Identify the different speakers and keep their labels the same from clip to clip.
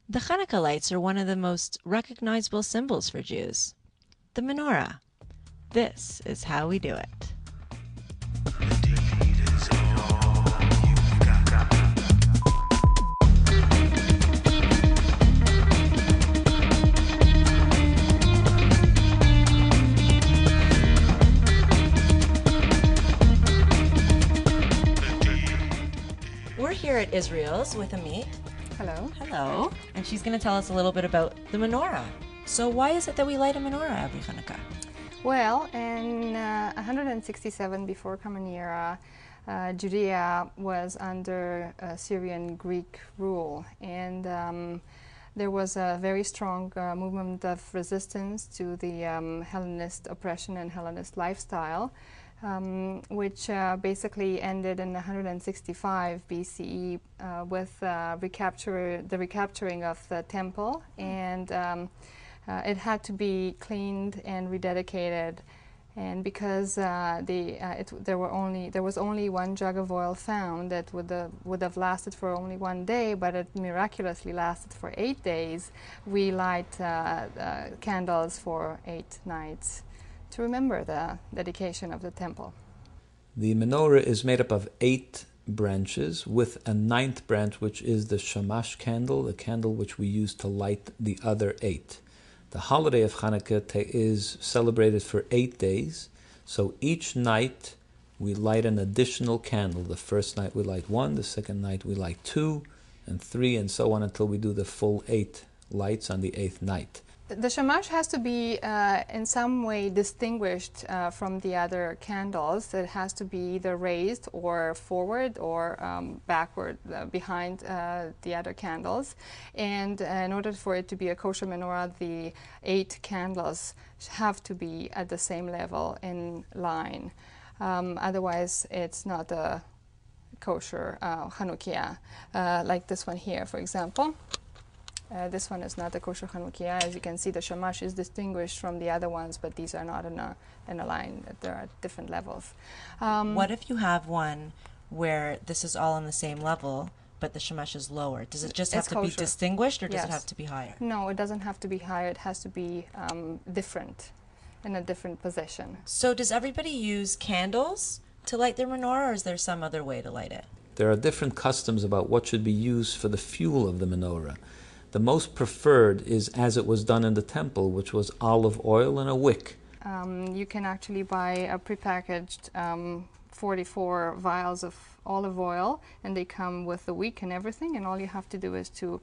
Speaker 1: The Hanukkah lights are one of the most recognizable symbols for Jews. The menorah. This is how we do it. We're here at Israel's with Amit.
Speaker 2: Hello.
Speaker 1: Hello. And she's going to tell us a little bit about the menorah. So why is it that we light a menorah every Hanukkah?
Speaker 2: Well, in 167 before Common Era, Judea was under Syrian Greek rule, and there was a very strong movement of resistance to the Hellenist oppression and Hellenist lifestyle, which basically ended in 165 BCE with the recapturing of the temple, and it had to be cleaned and rededicated. And because there was only one jug of oil found that would have lasted for only one day, but it miraculously lasted for 8 days, we light candles for 8 nights to remember the dedication of the temple.
Speaker 3: The menorah is made up of 8 branches with a 9th branch, which is the shamash candle, the candle which we use to light the other 8. The holiday of Hanukkah is celebrated for 8 days, so each night we light an additional candle. The first night we light 1, the second night we light 2, and 3, and so on until we do the full 8 lights on the 8th night.
Speaker 2: The shamash has to be in some way distinguished from the other candles. It has to be either raised or forward or backward behind the other candles. And in order for it to be a kosher menorah, the 8 candles have to be at the same level in line. Otherwise, it's not a kosher Chanukiah, like this one here, for example. This one is not a kosher Chanukiah. As you can see, the shamash is distinguished from the other ones, but these are not in a line. They're at different levels.
Speaker 1: What if you have one where this is all on the same level, but the shamash is lower? Does it just have to be distinguished, or does it have to be higher?
Speaker 2: No, it doesn't have to be higher. It has to be different, in a different position.
Speaker 1: So does everybody use candles to light their menorah, or is there some other way to light it?
Speaker 3: There are different customs about what should be used for the fuel of the menorah. The most preferred is as it was done in the temple, which was olive oil and a wick.
Speaker 2: You can actually buy a prepackaged 44 vials of olive oil, and they come with the wick and everything, and all you have to do is to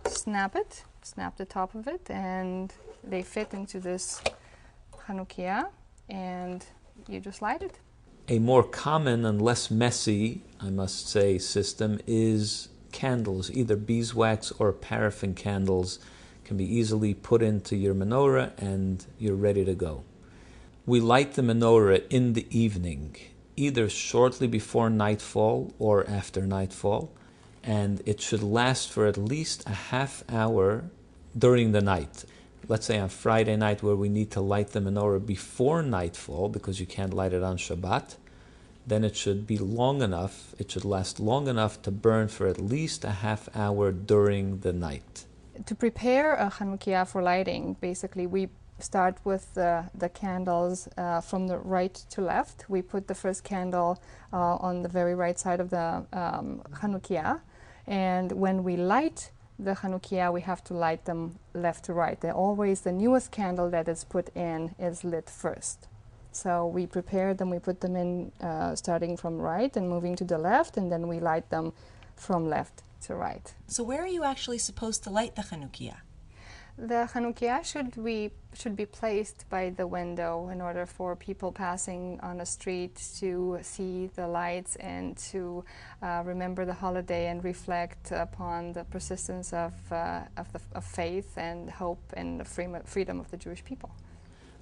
Speaker 2: snap the top of it, and they fit into this Chanukiah, and you just light it.
Speaker 3: A more common and less messy, I must say, system is candles. Either beeswax or paraffin candles can be easily put into your menorah and you're ready to go. We light the menorah in the evening, either shortly before nightfall or after nightfall, and it should last for at least a half hour during the night. Let's say on Friday night, where we need to light the menorah before nightfall because you can't light it on Shabbat, then it should be long enough, it should last long enough to burn for at least a half hour during the night.
Speaker 2: To prepare a Chanukiah for lighting, basically we start with the candles from the right to left. We put the first candle on the very right side of the Chanukiah, and when we light the Chanukiah, we have to light them left to right. They're always the newest candle that is put in is lit first. So we prepare them, we put them in starting from right and moving to the left, and then we light them from left to right.
Speaker 1: So where are you actually supposed to light the Chanukiah?
Speaker 2: The Chanukiah should be placed by the window in order for people passing on the street to see the lights and to remember the holiday and reflect upon the persistence of faith and hope and the freedom of the Jewish people.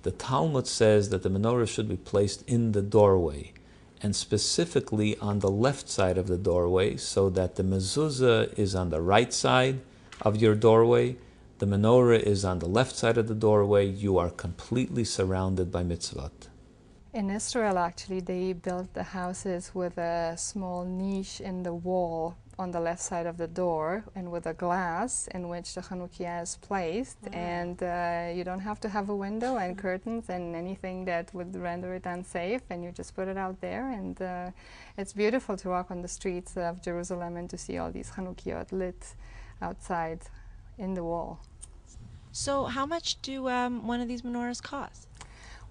Speaker 3: The Talmud says that the menorah should be placed in the doorway, and specifically on the left side of the doorway, so that the mezuzah is on the right side of your doorway, the menorah is on the left side of the doorway. You are completely surrounded by mitzvot.
Speaker 2: In Israel, actually, they built the houses with a small niche in the wall on the left side of the door and with a glass in which the Chanukia is placed. And you don't have to have a window and curtains and anything that would render it unsafe, and you just put it out there, and it's beautiful to walk on the streets of Jerusalem and to see all these Chanukiot lit outside in the wall.
Speaker 1: So how much do one of these menorahs cost?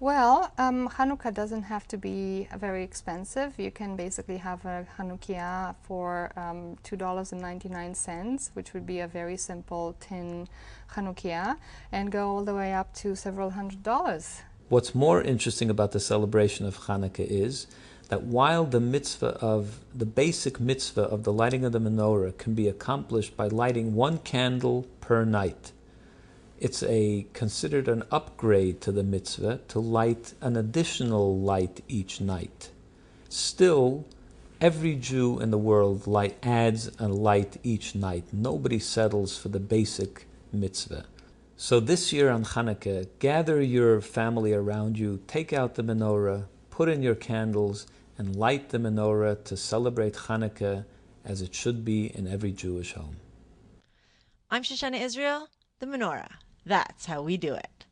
Speaker 2: Well, Hanukkah doesn't have to be very expensive. You can basically have a Hanukkah for $2.99, which would be a very simple tin Hanukkah, and go all the way up to several $100s.
Speaker 3: What's more interesting about the celebration of Hanukkah is that while the basic mitzvah of the lighting of the menorah can be accomplished by lighting one candle per night, it's considered an upgrade to the mitzvah to light an additional light each night. Still, every Jew in the world adds a light each night. Nobody settles for the basic mitzvah. So this year on Hanukkah, gather your family around you, take out the menorah, put in your candles, and light the menorah to celebrate Hanukkah as it should be in every Jewish home.
Speaker 1: I'm Shoshana Israel, the menorah. That's how we do it.